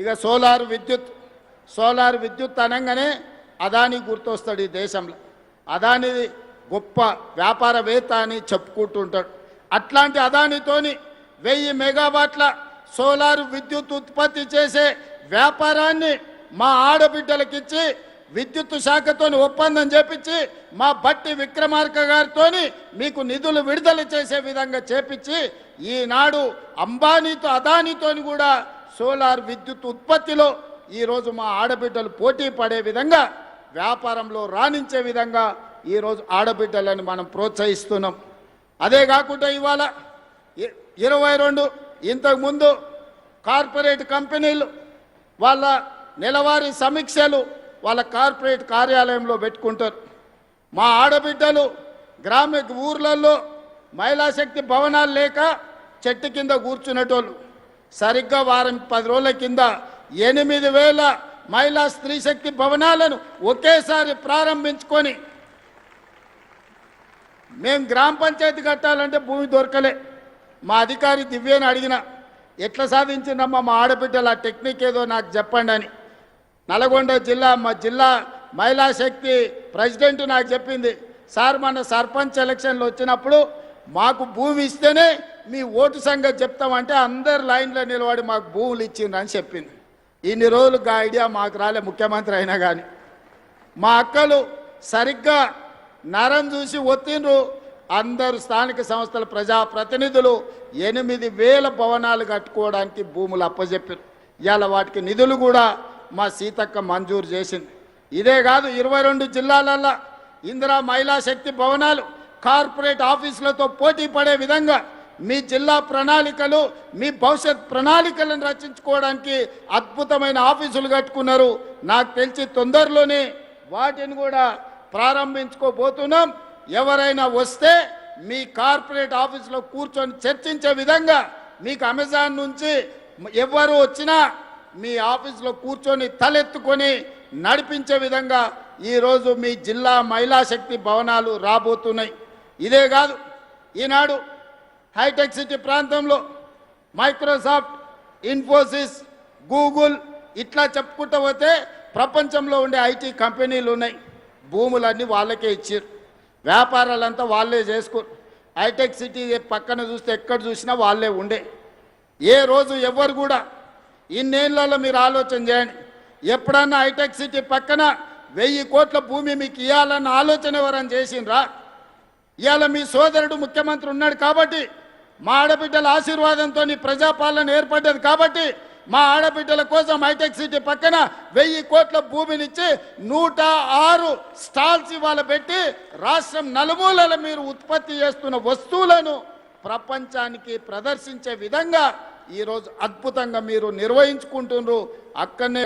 ఇక సోలార్ విద్యుత్ అనగానే అదాని గుర్తొస్తాడు ఈ దేశంలో. అదాని గొప్ప వ్యాపారవేత్త అని చెప్పుకుంటుంటాడు. అట్లాంటి అదానితోని 1000 మెగావాట్ల సోలార్ విద్యుత్ ఉత్పత్తి చేసే వ్యాపారాన్ని మా ఆడబిడ్డలకిచ్చి విద్యుత్ శాఖతో ఒప్పందం చేపించి మా బట్టి విక్రమార్క గారితో మీకు నిధులు విడుదల చేసే విధంగా చేపించి ఈనాడు అంబానీతో అదానితోని కూడా సోలార్ విద్యుత్ ఉత్పత్తిలో ఈరోజు మా ఆడబిడ్డలు పోటీ పడే విధంగా వ్యాపారంలో రాణించే విధంగా ఈరోజు ఆడబిడ్డలను మనం ప్రోత్సహిస్తున్నాం. అదే కాకుండా ఇవాళ 22 ఇంతకుముందు కార్పొరేట్ కంపెనీలు వాళ్ళ నెలవారీ సమీక్షలు వాళ్ళ కార్పొరేట్ కార్యాలయంలో పెట్టుకుంటారు. మా ఆడబిడ్డలు ఊర్లలో మహిళా శక్తి భవనాలు లేక చెట్టు కింద కూర్చునేటోళ్ళు సరిగ్గా వారం 10 రోజుల కింద 8000 మహిళా స్త్రీ శక్తి భవనాలను ఒకేసారి ప్రారంభించుకొని మేము గ్రామ పంచాయతీ కట్టాలంటే భూమి దొరకలే. మా అధికారి దివ్యని అడిగిన ఎట్లా సాధించిందమ్మా మా ఆడబిడ్డల టెక్నిక్ ఏదో నాకు చెప్పండి అని. నల్గొండ మా జిల్లా మహిళా శక్తి ప్రెసిడెంట్ నాకు చెప్పింది, సార్ మన సర్పంచ్ ఎలక్షన్లు వచ్చినప్పుడు మాకు భూమి ఇస్తేనే మీ ఓటు సంగతి చెప్తామంటే అందరు లైన్లో నిలబడి మాకు భూములు ఇచ్చిండ్రు అని చెప్పింది. ఇన్ని రోజులు ఆ ఐడియా మాకు రాలే, ముఖ్యమంత్రి అయినా కానీ. మా అక్కలు సరిగ్గా నరం చూసి ఒత్తిండ్రు. అందరు స్థానిక సంస్థల ప్రజాప్రతినిధులు 8000 భవనాలు కట్టుకోవడానికి భూములు అప్పచెప్పారు. ఇవాళ వాటికి నిధులు కూడా మా సీతక్క మంజూరు చేసింది. ఇదే కాదు 22 జిల్లాలల్లో ఇందిరా మహిళా శక్తి భవనాలు కార్పొరేట్ ఆఫీసులతో పోటీ పడే విధంగా మీ జిల్లా ప్రణాళికలు మీ భవిష్యత్ ప్రణాళికలను రచించుకోవడానికి అద్భుతమైన ఆఫీసులు కట్టుకున్నారు. నాకు తెలిసి తొందరలోనే వాటిని కూడా ప్రారంభించుకోబోతున్నాం. ఎవరైనా వస్తే మీ కార్పొరేట్ ఆఫీసులో కూర్చొని చర్చించే విధంగా మీకు అమెజాన్ నుంచి ఎవరు వచ్చినా మీ ఆఫీసులో కూర్చొని తలెత్తుకొని నడిపించే విధంగా ఈరోజు మీ జిల్లా మహిళా శక్తి భవనాలు రాబోతున్నాయి. ఇదే కాదు ఈనాడు హైటెక్ సిటీ ప్రాంతంలో మైక్రోసాఫ్ట్, ఇన్ఫోసిస్, గూగుల్ ఇట్లా చెప్పుకుంటూ పోతే ప్రపంచంలో ఉండే ఐటీ కంపెనీలు ఉన్నాయి. భూములన్నీ వాళ్ళకే ఇచ్చారు, వ్యాపారాలంతా వాళ్ళే చేసుకోరు. హైటెక్ సిటీ పక్కన చూస్తే ఎక్కడ చూసినా వాళ్ళే ఉండే. ఏ రోజు ఎవరు కూడా ఇన్నేళ్లలో మీరు ఆలోచన చేయండి, ఎప్పుడన్నా హైటెక్ సిటీ పక్కన 1000 కోట్ల భూమి మీకు ఇవ్వాలన్న ఆలోచన ఎవరైనా చేసిండ్రా? ఇవాళ మీ సోదరుడు ముఖ్యమంత్రి ఉన్నాడు కాబట్టి, మా ఆడబిడ్డల ఆశీర్వాదంతో ప్రజాపాలన ఏర్పడ్డది కాబట్టి మా ఆడబిడ్డల కోసం హైటెక్ సిటీ పక్కన 1000 కోట్ల భూమినిచ్చి 106 స్టాల్స్ ఇవాళ పెట్టి రాష్ట్రం నలుమూలల మీరు ఉత్పత్తి చేస్తున్న వస్తువులను ప్రపంచానికి ప్రదర్శించే విధంగా ఈరోజు అద్భుతంగా మీరు నిర్వహించుకుంటున్నారు. అక్కడనే